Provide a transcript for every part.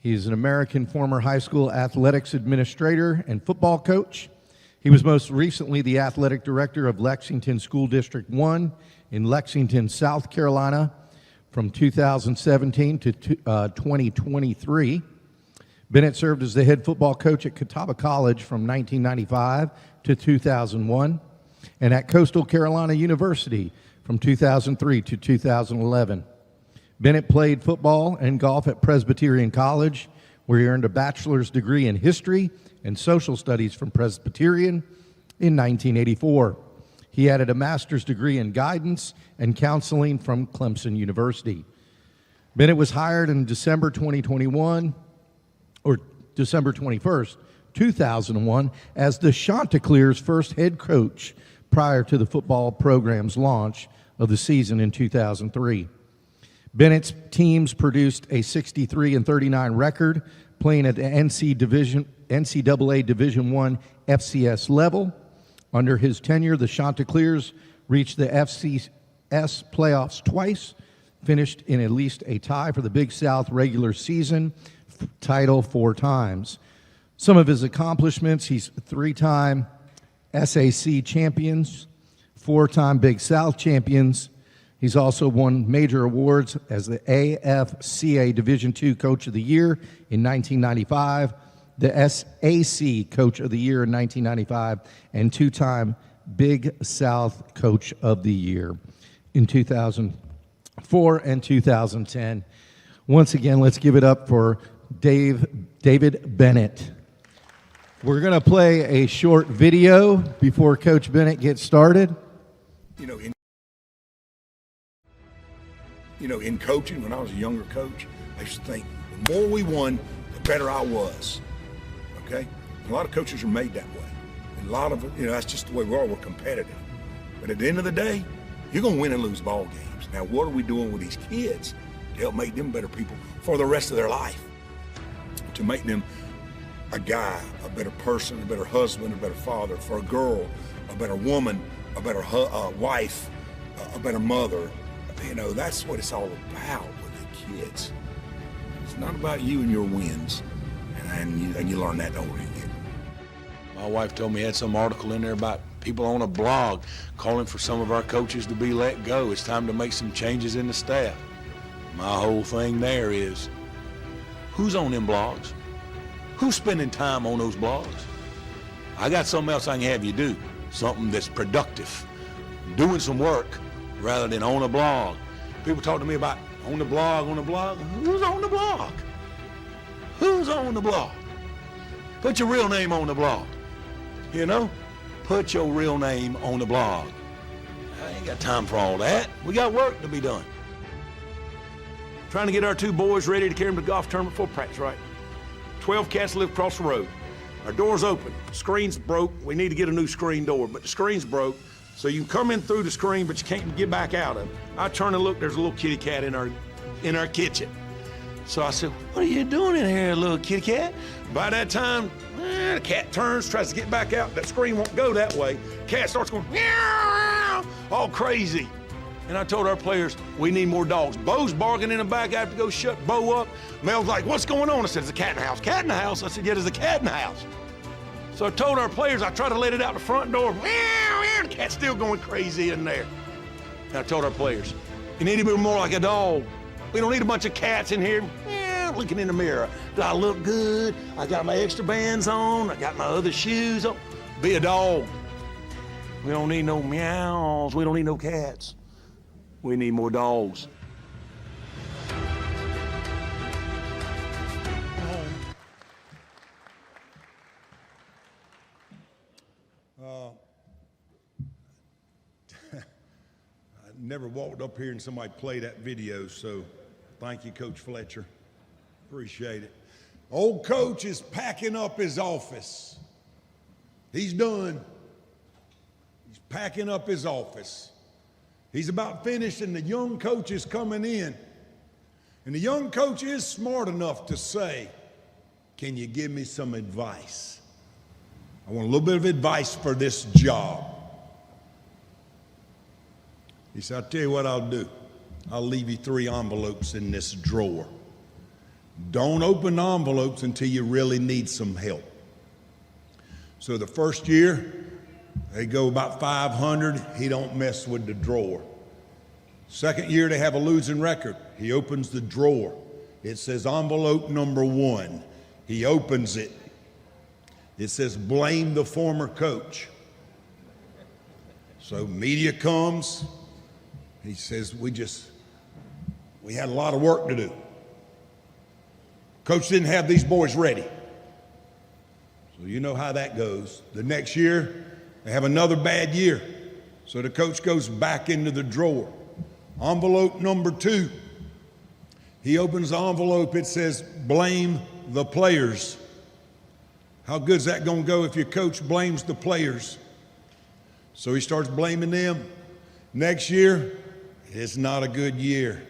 He's an American former high school athletics administrator and football coach. He was most recently the athletic director of Lexington School District 1 in Lexington, South Carolina from 2017 to 2023. Bennett served as the head football coach at Catawba College from 1995 to 2001 and at Coastal Carolina University from 2003 to 2011. Bennett played football and golf at Presbyterian College, where he earned a bachelor's degree in history and social studies from Presbyterian in 1984. He added a master's degree in guidance and counseling from Clemson University. Bennett was hired in December 21st, 2001, as the Chanticleer's first head coach prior to the football program's launch of the season in 2003. Bennett's teams produced a 63-39 record, playing at the NCAA Division I FCS level. Under his tenure, the Chanticleers reached the FCS playoffs twice, finished in at least a tie for the Big South regular season title 4 times. Some of his accomplishments: he's 3-time SAC champions, 4-time Big South champions. He's also won major awards as the AFCA Division II Coach of the Year in 1995, the SAC Coach of the Year in 1995, and 2-time Big South Coach of the Year in 2004 and 2010. Once again, let's give it up for David Bennett. We're going to play a short video before Coach Bennett gets started. In coaching, when I was a younger coach, I used to think the more we won, the better I was. Okay? A lot of coaches are made that way. And a lot of it, that's just the way we are. We're competitive. But at the end of the day, you're going to win and lose ball games. Now, what are we doing with these kids to help make them better people for the rest of their life? To make them a guy, a better person, a better husband, a better father, for a girl, a better woman, a better wife, a better mother. That's what it's all about with the kids. It's not about you and your wins, and you learn that the older you get. My wife told me he had some article in there about people on a blog calling for some of our coaches to be let go. It's time to make some changes in the staff. My whole thing there is, who's on them blogs? Who's spending time on those blogs? I got something else I can have you do, something that's productive, doing some work rather than on a blog. People talk to me about on the blog. Who's on the blog? Who's on the blog? Put your real name on the blog. Put your real name on the blog. I ain't got time for all that. We got work to be done. Trying to get our 2 boys ready to carry them to the golf tournament for practice, right? 12 cats live across the road. Our door's open. Screen's broke. We need to get a new screen door, but the screen's broke. So you can come in through the screen, but you can't get back out of it. I turn and look, there's a little kitty cat in our kitchen. So I said, what are you doing in here, little kitty cat? By that time, the cat turns, tries to get back out. That screen won't go that way. Cat starts going, meow, all crazy. And I told our players, we need more dogs. Bo's barking in the back. I have to go shut Bo up. Mel's like, what's going on? I said, there's a cat in the house. Cat in the house? I said, yeah, there's a cat in the house. So I told our players, I tried to let it out the front door. Meow, meow, the cat's still going crazy in there. And I told our players, you need to be more like a dog. We don't need a bunch of cats in here. Meow, looking in the mirror. Do I look good? I got my extra bands on. I got my other shoes on. Be a dog. We don't need no meows. We don't need no cats. We need more dogs. I never walked up here and somebody played that video, so thank you, Coach Fletcher. Appreciate it. Old coach is packing up his office. He's done. He's packing up his office. He's about finished, and the young coach is coming in. And the young coach is smart enough to say, can you give me some advice? I want a little bit of advice for this job. He said, I'll tell you what I'll do. I'll leave you 3 envelopes in this drawer. Don't open envelopes until you really need some help. So the first year, they go about 500. He don't mess with the drawer. Second year, they have a losing record. He opens the drawer. It says envelope number 1. He opens it. It says blame the former coach. So media comes. He says, we had a lot of work to do. Coach didn't have these boys ready. So you know how that goes. The next year, they have another bad year. So the coach goes back into the drawer. Envelope number 2. He opens the envelope. It says, blame the players. How good's that going to go if your coach blames the players? So he starts blaming them. Next year, it's not a good year.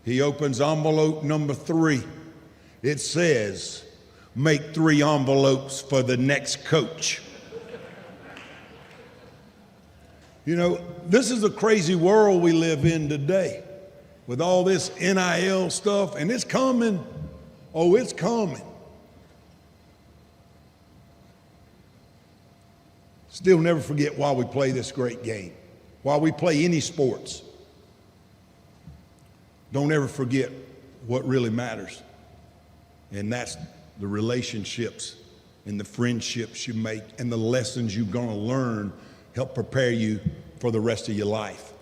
He opens envelope number 3. It says, make 3 envelopes for the next coach. You know, this is a crazy world we live in today with all this NIL stuff, and it's coming. Oh, it's coming. Still never forget why we play this great game, why we play any sports. Don't ever forget what really matters, and that's the relationships and the friendships you make and the lessons you're going to learn help prepare you for the rest of your life.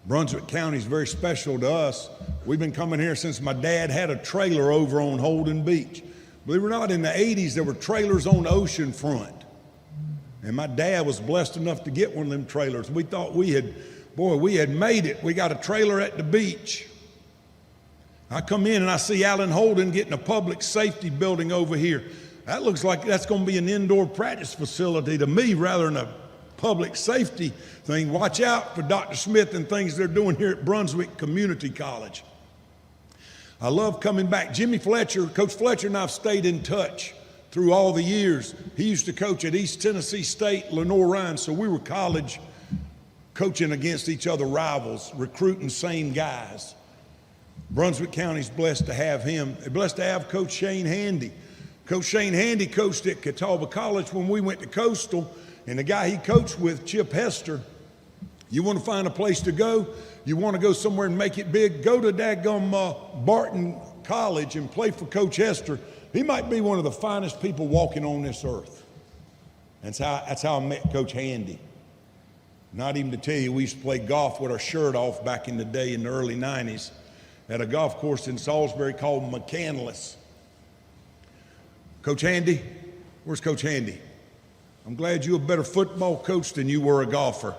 Brunswick County is very special to us. We've been coming here since my dad had a trailer over on Holden Beach. Believe it or not, in the 80s, there were trailers on the ocean front. And my dad was blessed enough to get one of them trailers. We thought we had made it. We got a trailer at the beach. I come in and I see Alan Holden getting a public safety building over here. That looks like that's going to be an indoor practice facility to me rather than a public safety thing. Watch out for Dr. Smith and things they're doing here at Brunswick Community College. I love coming back. Jimmy Fletcher, Coach Fletcher and I have stayed in touch through all the years. He used to coach at East Tennessee State, Lenore Ryan, so we were college coaching against each other, rivals, recruiting same guys. Brunswick County's blessed to have him. They're blessed to have Coach Shane Handy. Coach Shane Handy coached at Catawba College when we went to Coastal, and the guy he coached with, Chip Hester, you want to find a place to go, you want to go somewhere and make it big, go to daggum Barton College and play for Coach Hester. He might be one of the finest people walking on this earth. That's how I met Coach Handy. Not even to tell you, we used to play golf with our shirt off back in the day in the early 90s at a golf course in Salisbury called McCandless. Coach Handy, where's Coach Handy? I'm glad you're a better football coach than you were a golfer.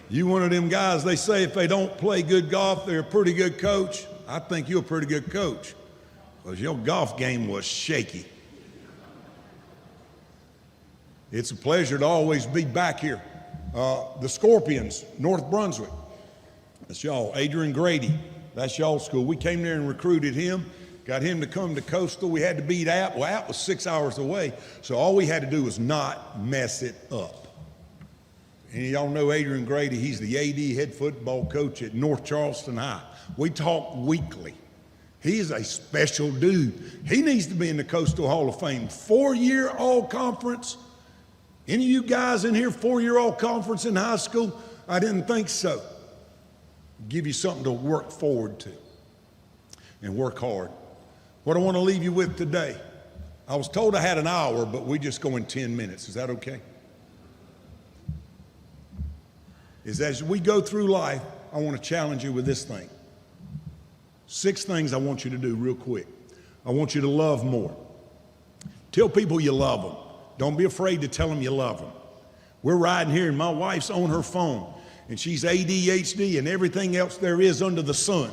You one of them guys, they say if they don't play good golf, they're a pretty good coach. I think you're a pretty good coach because your golf game was shaky. It's a pleasure to always be back here. The Scorpions, North Brunswick, that's y'all. Adrian Grady, that's y'all school. We came there and recruited him, got him to come to Coastal. We had to beat App. Well, App was 6 hours away, so all we had to do was not mess it up. And y'all know Adrian Grady, he's the AD head football coach at North Charleston High. We talk weekly. He's a special dude. He needs to be in the Coastal Hall of Fame. 4-year all-conference. Any of you guys in here 4-year all-conference in high school? I didn't think so. Give you something to work forward to and work hard. What I want to leave you with today, I was told I had an hour, but we just go in 10 minutes. Is that okay? Is as we go through life, I want to challenge you with this thing. 6 things I want you to do real quick. I want you to love more. Tell people you love them. Don't be afraid to tell them you love them. We're riding here and my wife's on her phone and she's ADHD and everything else there is under the sun.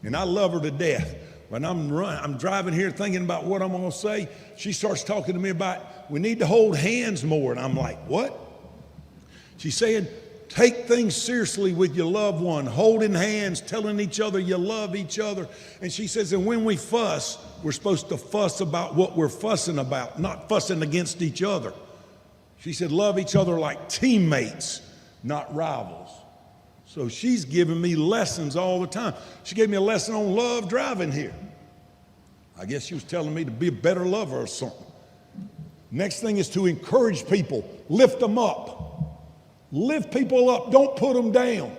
And I love her to death. When I'm driving here thinking about what I'm going to say, she starts talking to me about we need to hold hands more. And I'm like, what? She's saying, take things seriously with your loved one, holding hands, telling each other you love each other. And she says, and when we fuss, we're supposed to fuss about what we're fussing about, not fussing against each other. She said, love each other like teammates, not rivals. So she's giving me lessons all the time. She gave me a lesson on love driving here. I guess she was telling me to be a better lover or something. Next thing is to encourage people, lift them up. Lift people up, don't put them down.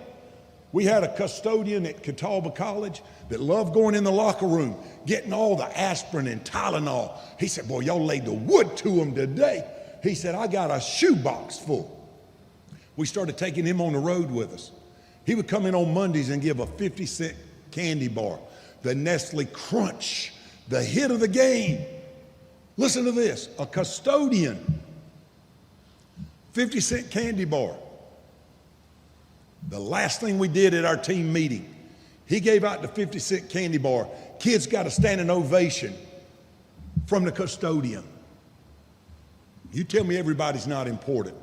We had a custodian at Catawba College that loved going in the locker room, getting all the aspirin and Tylenol. He said, boy, y'all laid the wood to them today. He said, I got a shoebox full. We started taking him on the road with us. He would come in on Mondays and give a 50-cent candy bar, the Nestle Crunch, the hit of the game. Listen to this, a custodian, 50-cent candy bar. The last thing we did at our team meeting, he gave out the 50-cent candy bar. Kids got a standing ovation from the custodian. You tell me everybody's not important.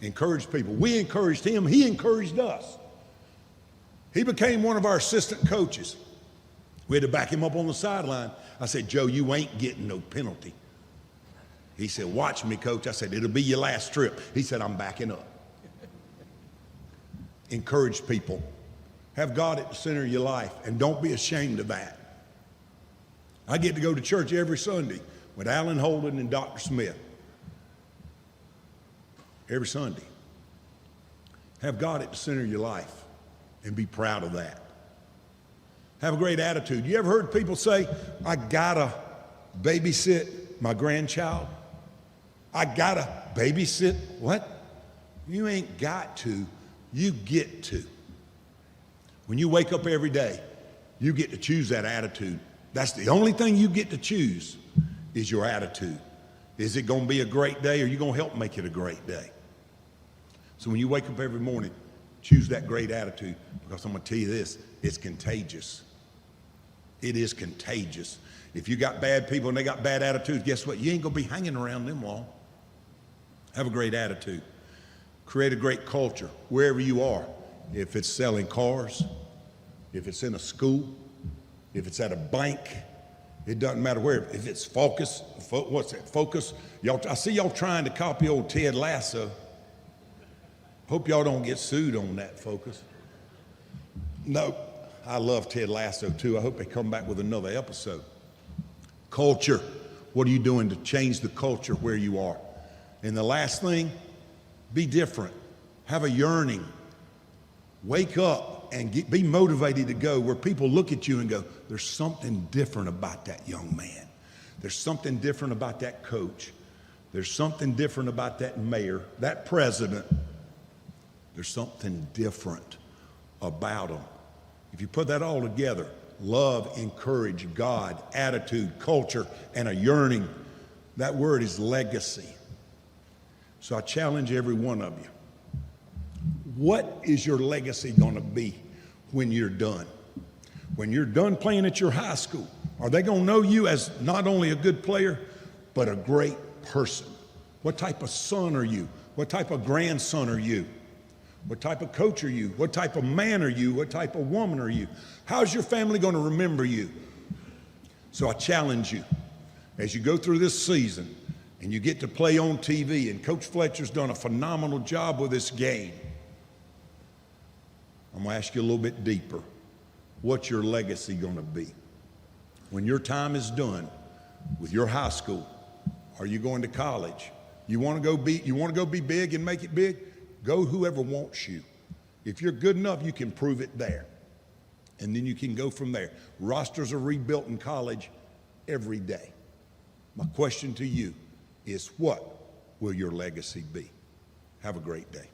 Encourage people. We encouraged him, he encouraged us. He became one of our assistant coaches. We had to back him up on the sideline. I said, Joe, you ain't getting no penalty. He said, watch me, coach. I said, it'll be your last trip. He said, I'm backing up. Encourage people. Have God at the center of your life, and don't be ashamed of that. I get to go to church every Sunday with Alan Holden and Dr. Smith. Every Sunday. Have God at the center of your life and be proud of that. Have a great attitude. You ever heard people say, I gotta babysit my grandchild? I gotta babysit? What? You ain't got to, you get to. When you wake up every day, you get to choose that attitude. That's the only thing you get to choose is your attitude. Is it gonna be a great day, or are you gonna help make it a great day? So when you wake up every morning, choose that great attitude, because I'm gonna tell you this, it's contagious. It is contagious. If you got bad people and they got bad attitudes, guess what? You ain't gonna be hanging around them long. Have a great attitude. Create a great culture wherever you are. If it's selling cars, if it's in a school, if it's at a bank, it doesn't matter where. If it's Focus, what's that? Focus. Y'all, I see y'all trying to copy old Ted Lasso. Hope y'all don't get sued on that, Focus. No, I love Ted Lasso too. I hope they come back with another episode. Culture. What are you doing to change the culture where you are? And the last thing, be different. Have a yearning. Wake up and be motivated to go where people look at you and go, there's something different about that young man. There's something different about that coach. There's something different about that mayor, that president. There's something different about them. If you put that all together, love, encourage, God, attitude, culture, and a yearning, that word is legacy. So I challenge every one of you. What is your legacy going to be when you're done? When you're done playing at your high school, are they going to know you as not only a good player, but a great person? What type of son are you? What type of grandson are you? What type of coach are you? What type of man are you? What type of woman are you? How's your family going to remember you? So I challenge you, as you go through this season and you get to play on TV, and Coach Fletcher's done a phenomenal job with this game, I'm going to ask you a little bit deeper. What's your legacy going to be? When your time is done with your high school, are you going to college? You want to go be big and make it big? Go whoever wants you. If you're good enough, you can prove it there. And then you can go from there. Rosters are rebuilt in college every day. My question to you is, what will your legacy be? Have a great day.